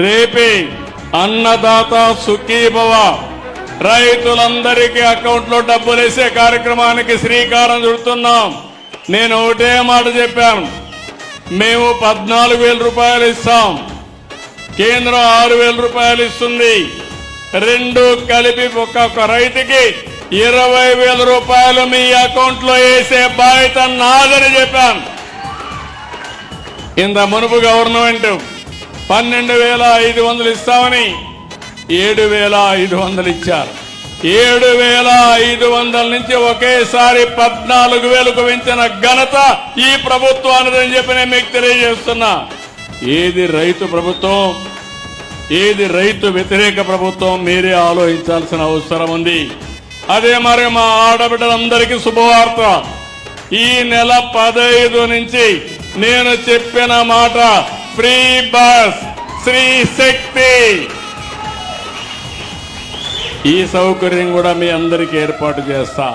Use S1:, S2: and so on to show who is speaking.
S1: రేపే అన్నదాత సుఖీభవ రైతులందరికీ అకౌంట్లో డబ్బులు వేసే కార్యక్రమానికి శ్రీకారం చుడుతున్నాం. నేను ఒకటే మాట చెప్పాను, మేము 14,000 రూపాయలు ఇస్తాం, కేంద్రం 6,000 రూపాయలు ఇస్తుంది. రెండు కలిపి ఒక్కొక్క రైతుకి 20,000 రూపాయలు మీ అకౌంట్లో వేసే బాధ్యత నాదని చెప్పాను. ఇంత మునుపు గవర్నమెంట్ 12,500 ఇస్తామని 7,500 ఇచ్చారు. 7,500 నుంచి ఒకేసారి 14,000కు పెంచిన ఘనత ఈ ప్రభుత్వానిదని చెప్పి నేను మీకు తెలియజేస్తున్నా. ఏది రైతు ప్రభుత్వం, ఏది రైతు వ్యతిరేక ప్రభుత్వం మీరే ఆలోచించాల్సిన అవసరం ఉంది. అదే మరి మా ఆడబిడ్డలందరికీ శుభవార్త. ఈ నెల 15 నుంచి నేను చెప్పిన మాట ఫ్రీ బస్, శ్రీ శక్తి, ఈ సౌకర్యం కూడా మీ అందరికీ ఏర్పాటు చేస్తా.